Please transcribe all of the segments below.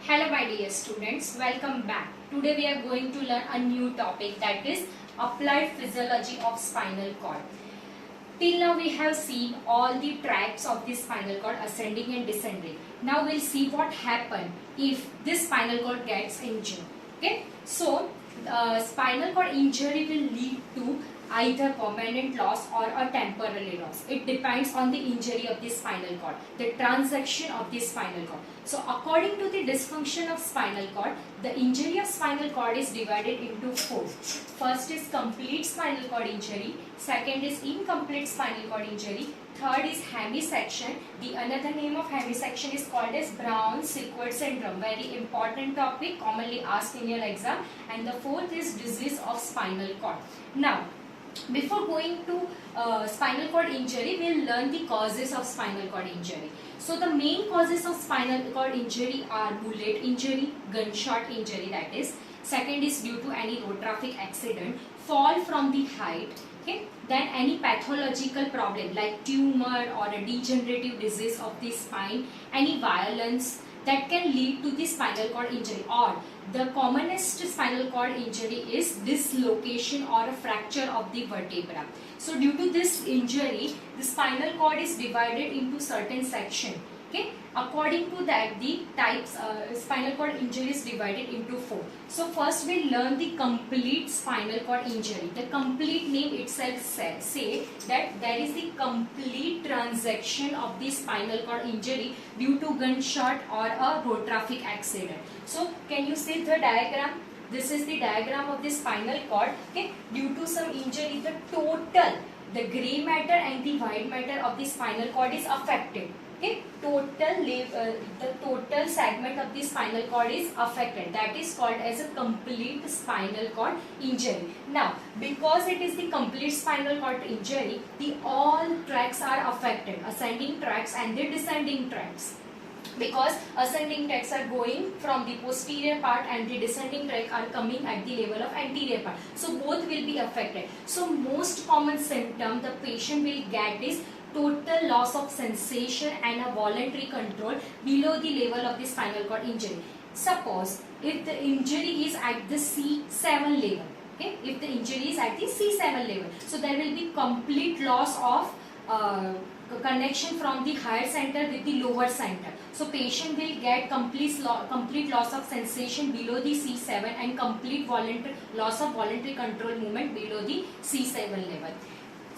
Hello my dear students, welcome back. Today we are going to learn a new topic, that is applied physiology of spinal cord. Till now we have seen all the tracts of the spinal cord, ascending and descending. Now we'll see what happens if this spinal cord gets injured. Okay, so spinal cord injury will lead to either permanent loss or a temporary loss. It depends on the injury of the spinal cord, the transaction of the spinal cord. So according to the dysfunction of spinal cord, the injury of spinal cord is divided into four. First is complete spinal cord injury, second is incomplete spinal cord injury, third is hemisection. The another name of hemisection is called as Brown-Sequard syndrome, very important topic, commonly asked in your exam, and the fourth is disease of spinal cord. Now before going to spinal cord injury, we will learn the causes of spinal cord injury. So the main causes of spinal cord injury are bullet injury, gunshot injury, that is. Second is due to any road traffic accident, fall from the height. Okay. Then any pathological problem like tumor or a degenerative disease of the spine, any violence that can lead to the spinal cord injury, or the commonest spinal cord injury is dislocation or a fracture of the vertebra. So due to this injury, the spinal cord is divided into certain section. Okay, according to that, the types spinal cord injury is divided into four. So first we learn the complete spinal cord injury. The complete name itself say that there is the complete transaction of the spinal cord injury due to gunshot or a road traffic accident. So can you see the diagram? This is the diagram of the spinal cord. Okay, due to some injury, the grey matter and the white matter of the spinal cord is affected. Okay, the total segment of the spinal cord is affected. That is called as a complete spinal cord injury. Now, because it is the complete spinal cord injury, the all tracts are affected, ascending tracts and the descending tracts. Because ascending tracts are going from the posterior part and the descending tracts are coming at the level of anterior part. So both will be affected. So most common symptom the patient will get is total loss of sensation and a voluntary control below the level of the spinal cord injury. Suppose if the injury is at the C7 level, okay, if the injury is at the C7 level, so there will be complete loss of connection from the higher center with the lower center. So patient will get complete loss of sensation below the C7 and complete loss of voluntary control movement below the C7 level.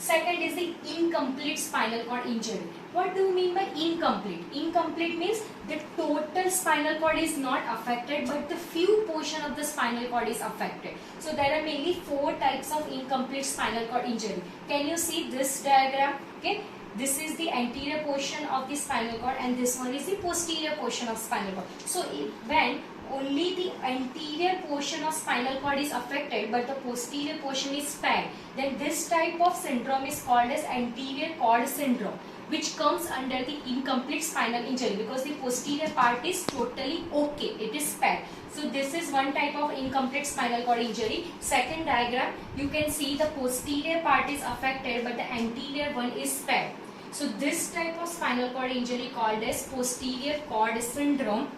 Second is the incomplete spinal cord injury. What do you mean by incomplete? Incomplete means the total spinal cord is not affected, but the few portion of the spinal cord is affected. So there are mainly four types of incomplete spinal cord injury. Can you see this diagram? Okay, this is the anterior portion of the spinal cord and this one is the posterior portion of spinal cord. So when only the anterior portion of spinal cord is affected but the posterior portion is spared, then this type of syndrome is called as anterior cord syndrome, which comes under the incomplete spinal injury because the posterior part is totally okay, it is spared. So this is one type of incomplete spinal cord injury. Second diagram, you can see the posterior part is affected but the anterior one is spared. So this type of spinal cord injury called as posterior cord syndrome,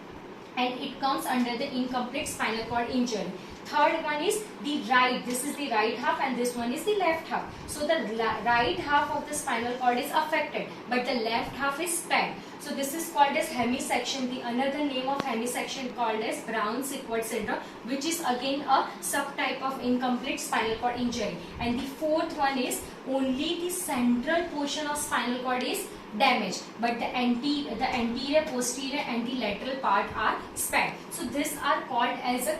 and it comes under the incomplete spinal cord injury. Third one is the right. This is the right half and this one is the left half. So the right half of the spinal cord is affected but the left half is spared. So this is called as hemisection. The another name of hemisection called as Brown-Sequard syndrome, which is again a subtype of incomplete spinal cord injury. And the fourth one is only the central portion of spinal cord is damaged but the anterior, posterior and the lateral part are spared. So these are called as a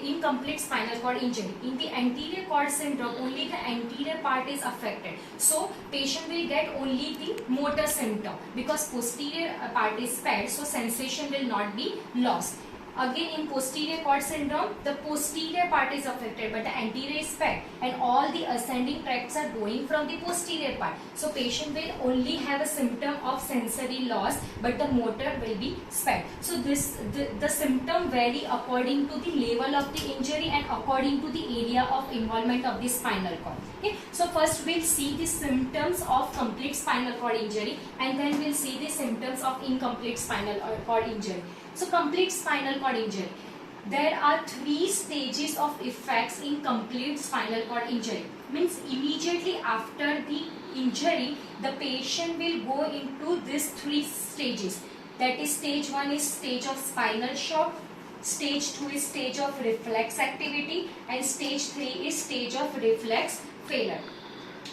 incomplete spinal cord injury. In the anterior cord syndrome, only the anterior part is affected. So patient will get only the motor symptom because posterior part is spared, so sensation will not be lost. Again, in posterior cord syndrome, the posterior part is affected but the anterior is spared and all the ascending tracts are going from the posterior part. So patient will only have a symptom of sensory loss but the motor will be spared. So the symptom vary according to the level of the injury and according to the area of involvement of the spinal cord. Okay, so first we'll see the symptoms of complete spinal cord injury and then we'll see the symptoms of incomplete spinal cord injury. So complete spinal cord injury. There are 3 stages of effects in complete spinal cord injury. Means immediately after the injury, the patient will go into these 3 stages. That is, stage 1 is stage of spinal shock, stage 2 is stage of reflex activity, and stage 3 is stage of reflex failure.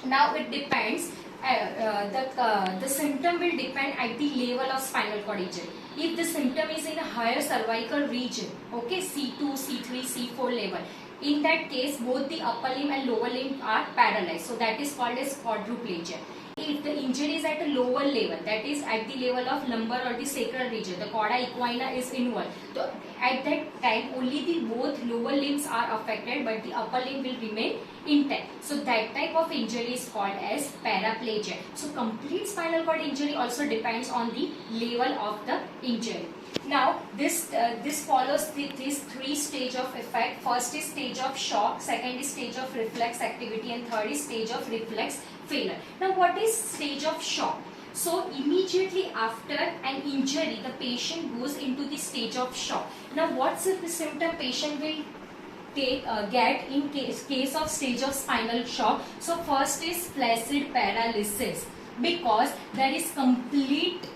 Now it depends, the symptom will depend at the level of spinal cord injury. If the symptom is in a higher cervical region, okay, C2, C3, C4 level, in that case both the upper limb and lower limb are paralyzed. So that is called as quadriplegia. If the injury is at a lower level, that is at the level of lumbar or the sacral region, the cauda equina is involved. So at that time only the both lower limbs are affected, but the upper limb will remain intact. So that type of injury is called as paraplegia. So complete spinal cord injury also depends on the level of the injury. Now this follows these 3 stage of effect. First is stage of shock, second is stage of reflex activity, and third is stage of reflex failure. Now what is stage of shock? So immediately after an injury, the patient goes into the stage of shock. Now what's the symptom patient will get in case of stage of spinal shock? So first is flaccid paralysis, because there is complete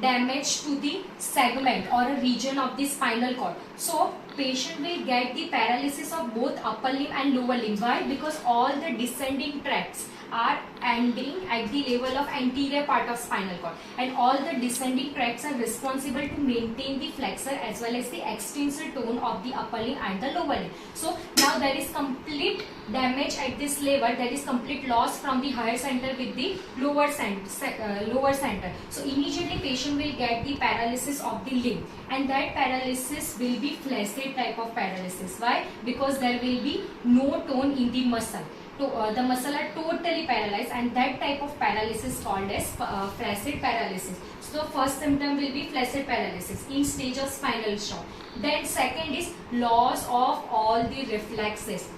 damage to the segment or a region of the spinal cord. So patient will get the paralysis of both upper limb and lower limb. Why? Because all the descending tracts are ending at the level of anterior part of spinal cord, and all the descending tracts are responsible to maintain the flexor as well as the extensor tone of the upper limb and the lower limb. So now there is complete damage at this level, there is complete loss from the higher center with the lower center. So immediately patient will get the paralysis of the limb, and that paralysis will be flaccid type of paralysis. Why? Because there will be no tone in the muscle. The muscle are totally paralyzed, and that type of paralysis called as flaccid paralysis. So first symptom will be flaccid paralysis in stage of spinal shock. Then second is loss of all the reflexes.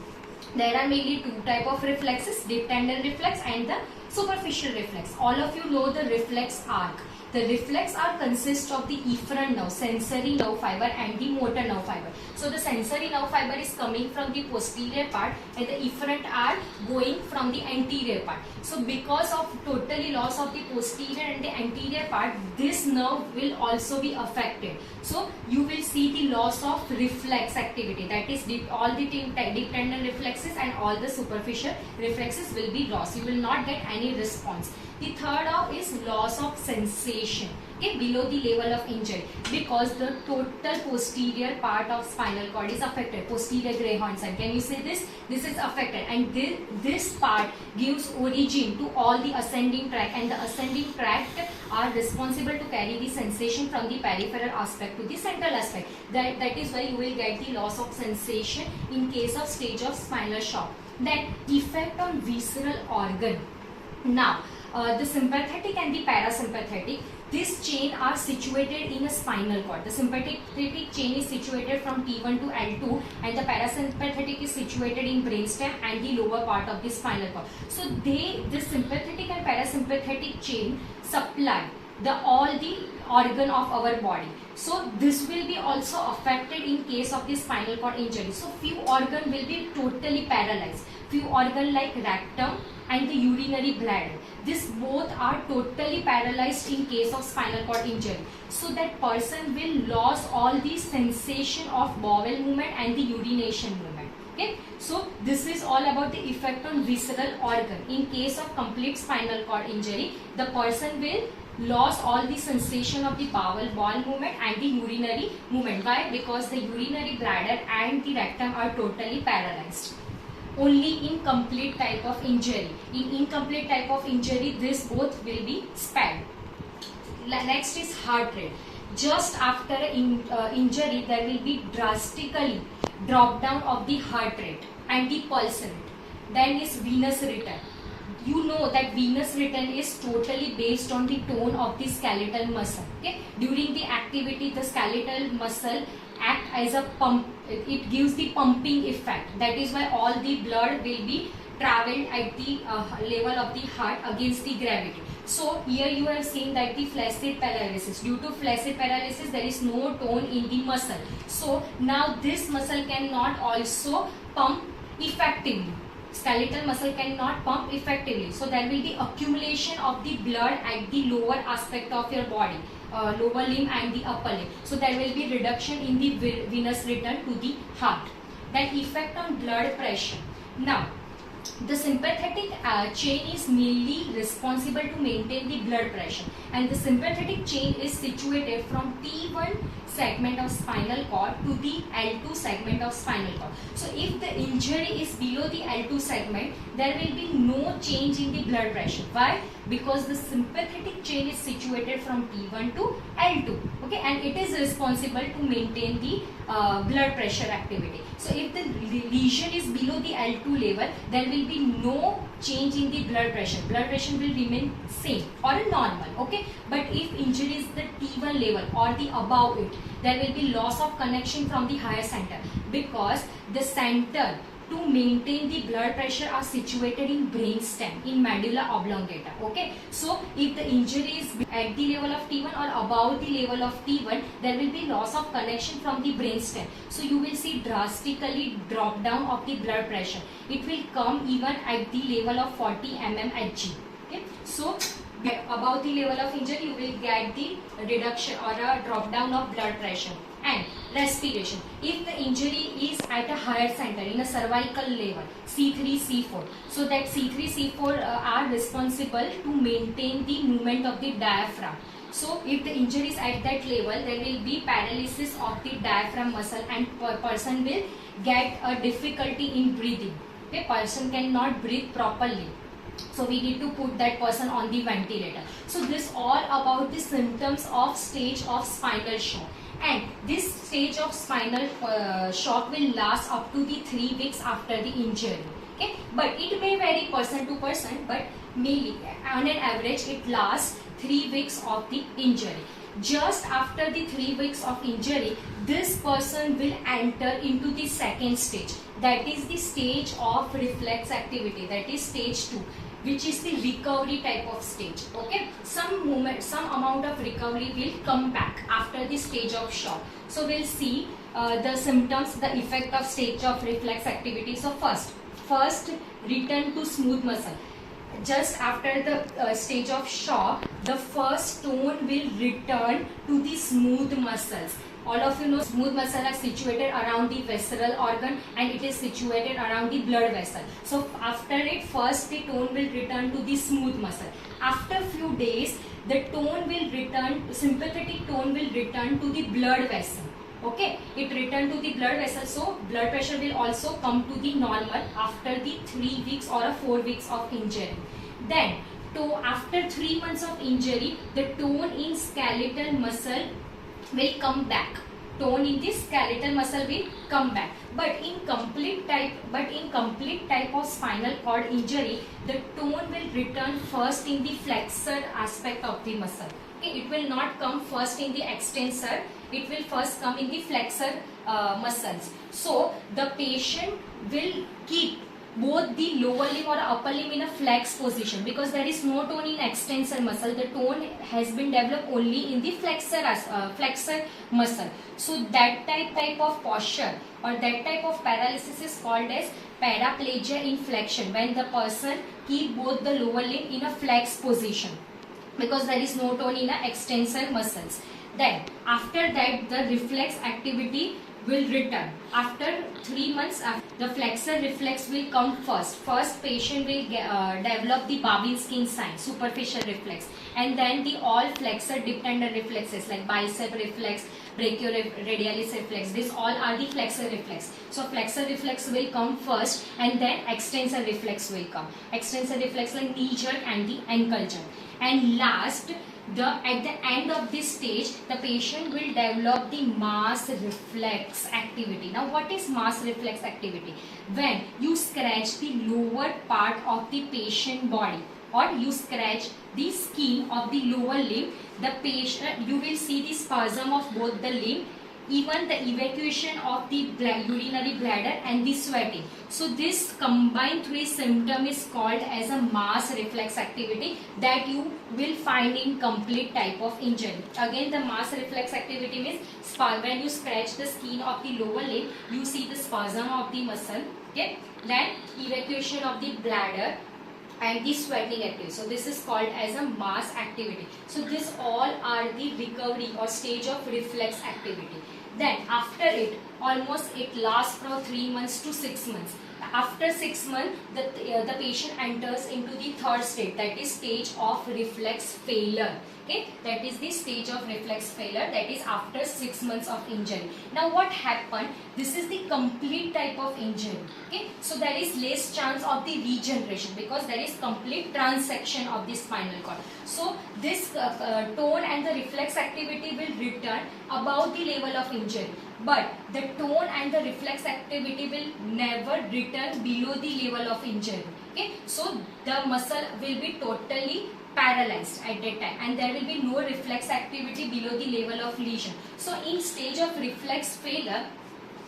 There are mainly 2 type of reflexes, deep tendon reflex and the superficial reflex. All of you know the reflex arc. The reflex arc consists of the efferent nerve, sensory nerve fiber, and the motor nerve fiber. So the sensory nerve fiber is coming from the posterior part, and the efferent are going from the anterior part. So because of totally loss of the posterior and the anterior part, this nerve will also be affected. So you will see the loss of reflex activity, that is all the deep tendon reflexes and all the superficial reflexes will be lost. You will not get any response. The third out is loss of sensation, okay, below the level of injury, because the total posterior part of spinal cord is affected, posterior Greyhound sign. Can you say this? This is affected, and this part gives origin to all the ascending tract, and the ascending tract are responsible to carry the sensation from the peripheral aspect to the central aspect. That is why you will get the loss of sensation in case of stage of spinal shock. Then effect on visceral organ. Now the sympathetic and the parasympathetic, this chain are situated in a spinal cord. The sympathetic chain is situated from T1 to L2, and the parasympathetic is situated in brainstem and the lower part of the spinal cord. So the sympathetic and parasympathetic chain supply all the organ of our body. So this will be also affected in case of the spinal cord injury. So few organ will be totally paralyzed. Few organ like rectum and the urinary bladder, this both are totally paralyzed in case of spinal cord injury. So that person will lose all the sensation of bowel movement and the urination movement. Okay, so this is all about the effect on visceral organ. In case of complete spinal cord injury, the person will lose all the sensation of the bowel movement and the urinary movement. Why? Because the urinary bladder and the rectum are totally paralyzed. Only in complete type of injury. In incomplete type of injury, this both will be spared. Next is heart rate. Just after injury, there will be drastically drop down of the heart rate and the pulse rate. Then is venous return. You know that venous return is totally based on the tone of the skeletal muscle. Okay? During the activity, the skeletal muscle act as a pump. It gives the pumping effect. That is why all the blood will be traveled at the level of the heart against the gravity. So here you have seen that the flaccid paralysis. Due to flaccid paralysis, there is no tone in the muscle. So now this muscle cannot also pump effectively. Skeletal muscle cannot pump effectively. So there will be accumulation of the blood at the lower aspect of your body, lower limb and the upper limb. So there will be reduction in the venous return to the heart. Then effect on blood pressure. Now, the sympathetic chain is mainly responsible to maintain the blood pressure, and the sympathetic chain is situated from T1 segment of spinal cord to the L2 segment of spinal cord. So if the injury is below the L2 segment, there will be no change in the blood pressure. Why? Because the sympathetic chain is situated from T1 to L2, okay, and it is responsible to maintain the blood pressure activity. So if the lesion is below the L2 level, there will be no change in the blood pressure. Blood pressure will remain same or normal, okay. But if injury is the T1 level or the above it, there will be loss of connection from the higher center, because the center to maintain the blood pressure are situated in brainstem, in medulla oblongata, okay. So if the injury is at the level of T1 or above the level of T1, there will be loss of connection from the brainstem. So you will see drastically drop down of the blood pressure. It will come even at the level of 40 mmHg, okay. So above the level of injury, you will get the reduction or a drop down of blood pressure. And respiration. If the injury is at a higher center, in a cervical level, C3, C4, so that C3, C4 are responsible to maintain the movement of the diaphragm. So if the injury is at that level, there will be paralysis of the diaphragm muscle, and person will get a difficulty in breathing. Okay, person cannot breathe properly. So we need to put that person on the ventilator. So this all about the symptoms of stage of spinal shock. And this stage of spinal shock will last up to the 3 weeks after the injury. Okay, but it may vary person to person, but mainly on an average it lasts 3 weeks of the injury. Just after the 3 weeks of injury, this person will enter into the second stage. That is the stage of reflex activity. That is stage 2. Which is the recovery type of stage, okay. Some amount of recovery will come back after the stage of shock. So we'll see the symptoms, the effect of stage of reflex activity. So first return to smooth muscle. Just after the stage of shock, the first tone will return to the smooth muscles. All of you know smooth muscles are situated around the visceral organ, and it is situated around the blood vessel. So after it, first the tone will return to the smooth muscle. After few days, the tone will return, sympathetic tone will return to the blood vessel. Okay, it returned to the blood vessel, so blood pressure will also come to the normal after the 3 weeks or 4 weeks of injury. Then, after 3 months of injury, the tone in skeletal muscle will come back. Tone in the skeletal muscle will come back. But in complete type of spinal cord injury, the tone will return first in the flexor aspect of the muscle. Okay, it will not come first in the extensor. It will first come in the flexor muscles. So the patient will keep both the lower limb or upper limb in a flex position, because there is no tone in extensor muscle. The tone has been developed only in the flexor muscle. So that type of posture or that type of paralysis is called as paraplegia in flexion, when the person keep both the lower limb in a flex position, because there is no tone in the extensor muscles. Then after that, the reflex activity will return. After 3 months, the flexor reflex will come first. First, patient will develop the Babinski sign, superficial reflex, and then the all flexor dependent reflexes like bicep reflex, brachioradialis reflex. These all are the flexor reflex. So flexor reflex will come first, and then extensor reflex will come. Extensor reflex like knee jerk and the ankle jerk. And last, at the end of this stage, the patient will develop the mass reflex activity. Now, what is mass reflex activity? When you scratch the lower part of the patient body, or you scratch the skin of the lower limb, the patient, you will see the spasm of both the limb even the evacuation of the urinary bladder and the sweating. So this combined three symptom is called as a mass reflex activity that you will find in complete type of injury. Again, the mass reflex activity means when you scratch the skin of the lower limb, you see the spasm of the muscle. Okay, then evacuation of the bladder and the sweating activity. So this is called as a mass activity. So this all are the recovery or stage of reflex activity. Then after it, almost it lasts from 3 months to 6 months. After 6 months, the patient enters into the third state, that is stage of reflex failure. Okay, that is the stage of reflex failure, that is after 6 months of injury. Now what happened? This is the complete type of injury. Okay, so there is less chance of the regeneration because there is complete transection of the spinal cord. So this tone and the reflex activity will return above the level of injury, but the tone and the reflex activity will never return below the level of injury. Okay, so the muscle will be totally paralyzed at that time and there will be no reflex activity below the level of lesion. So in stage of reflex failure,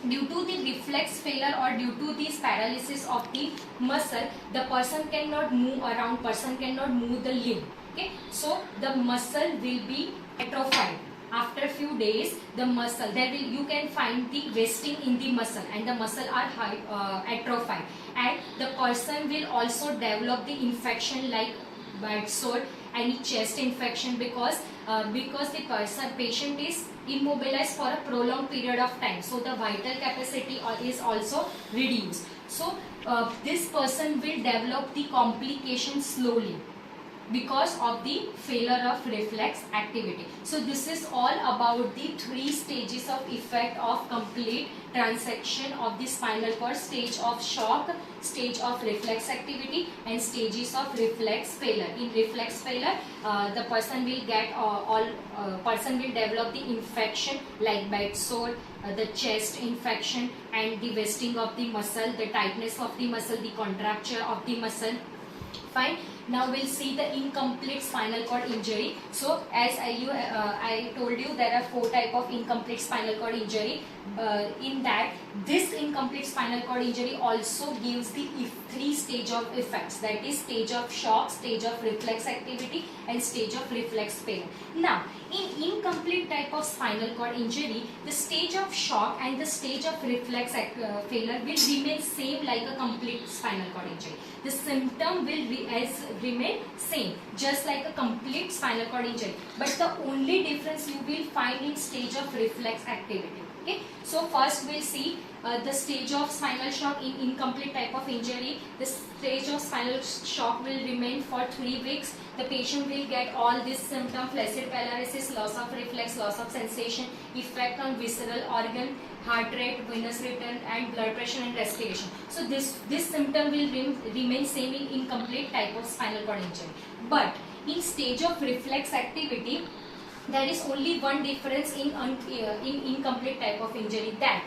due to the reflex failure or due to this paralysis of the muscle, the person cannot move around, person cannot move the limb. Okay, so the muscle will be atrophied. After few days, the muscle, there will, you can find the wasting in the muscle and the muscle are atrophied, and the person will also develop the infection like bad sore, any chest infection, because the patient is immobilized for a prolonged period of time, so the vital capacity is also reduced. So this person will develop the complications slowly because of the failure of reflex activity. So this is all about the 3 stages of effect of complete transection of the spinal cord: stage of shock, stage of reflex activity, and stages of reflex failure. In reflex failure, the person will get person will develop the infection like bed sore, the chest infection, and the wasting of the muscle, the tightness of the muscle, the contracture of the muscle. Fine. Now we'll see the incomplete spinal cord injury. So as I told you, there are 4 type of incomplete spinal cord injury. In that, this incomplete spinal cord injury also gives the 3 stage of effects, that is stage of shock, stage of reflex activity, and stage of reflex failure. Now in incomplete type of spinal cord injury, the stage of shock and the stage of reflex failure will remain same like a complete spinal cord injury. The symptom will remain same, just like a complete spinal cord injury, but the only difference you will find in stage of reflex activity. Okay, so first we'll see the stage of spinal shock in incomplete type of injury. The stage of spinal shock will remain for 3 weeks. The patient will get all these symptoms: flaccid paralysis, loss of reflex, loss of sensation, effect on visceral organ, heart rate, venous return, and blood pressure and respiration. So this symptom will remain same in incomplete type of spinal cord injury. But in stage of reflex activity, there is only one difference in incomplete type of injury, that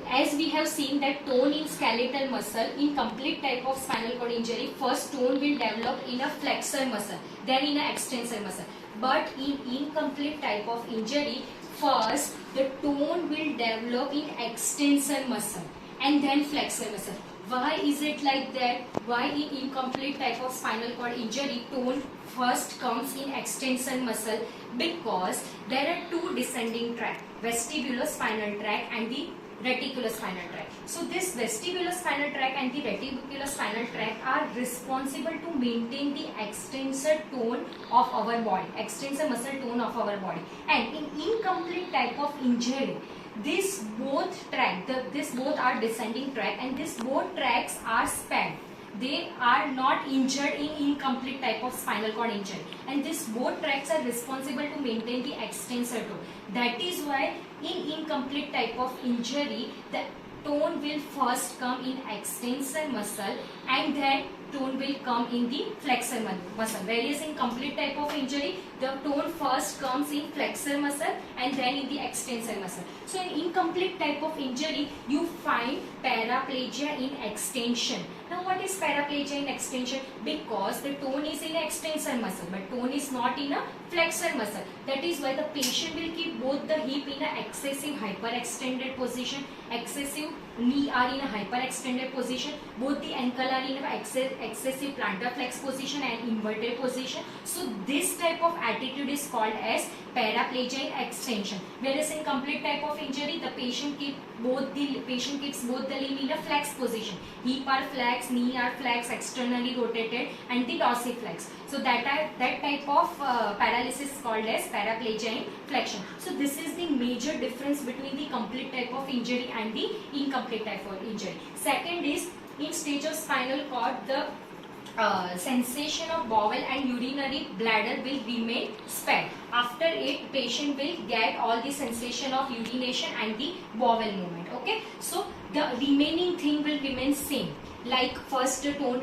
as we have seen that tone in skeletal muscle, in complete type of spinal cord injury, first tone will develop in a flexor muscle, then in a extensor muscle. But in incomplete type of injury, first the tone will develop in extensor muscle and then flexor muscle. Why is it like that? Why in incomplete type of spinal cord injury, tone first comes in extensor muscle? Because there are 2 descending tracts, vestibulospinal tract and the reticulospinal tract. So this vestibulospinal tract and the reticulospinal tract are responsible to maintain the extensor tone of our body, extensor muscle tone of our body. And in incomplete type of injury, these both are descending tract, and these both tracts are spanned. They are not injured in incomplete type of spinal cord injury, and these both tracts are responsible to maintain the extensor tone. That is why in incomplete type of injury, the tone will first come in extensor muscle and then tone will come in the flexor muscle. Whereas in complete type of injury, the tone first comes in flexor muscle and then in the extensor muscle. So in incomplete type of injury, you find paraplegia in extension. Now what is paraplegia in extension? Because the tone is in extensor muscle but tone is not in a flexor muscle. That is why the patient will keep both the hip in a excessive hyperextended position, excessive knee are in a hyperextended position, both the ankle are in a excessive plantar flex position and inverted position. So this type of attitude is called as paraplegia in extension. Whereas in complete type of injury, the patient keeps both the limb in a flex position. Hip are flex, knee are flex, externally rotated, and the dorsiflex. So that type of paralysis is called as paraplegia in flexion. So this is the major difference between the complete type of injury and the incomplete type of injury. Second is, in stage of spinal cord, the sensation of bowel and urinary bladder will remain spared. After it, patient will get all the sensation of urination and the bowel movement. Okay, so the remaining thing will remain same. Like first tone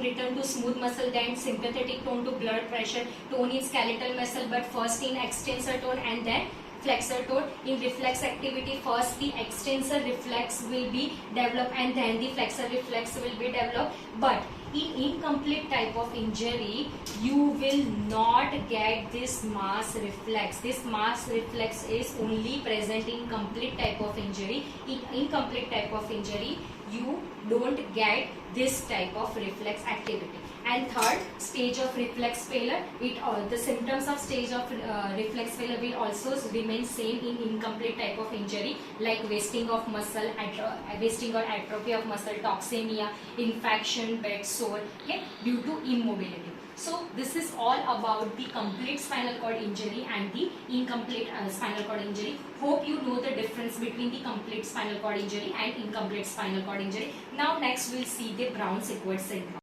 return to smooth muscle, then sympathetic tone to blood pressure, tone in skeletal muscle, but first in extensor tone and then flexor tone. In reflex activity, first the extensor reflex will be developed and then the flexor reflex will be developed. But in incomplete type of injury, you will not get this mass reflex. This mass reflex is only present in complete type of injury. In incomplete type of injury, you don't get this type of reflex activity. And third, stage of reflex failure. The symptoms of stage of reflex failure will also remain same in incomplete type of injury, like wasting of muscle, wasting or atrophy of muscle, toxemia, infection, bed sore, okay, due to immobility. So this is all about the complete spinal cord injury and the incomplete spinal cord injury. Hope you know the difference between the complete spinal cord injury and incomplete spinal cord injury. Now next we'll see the Brown-Sequard syndrome.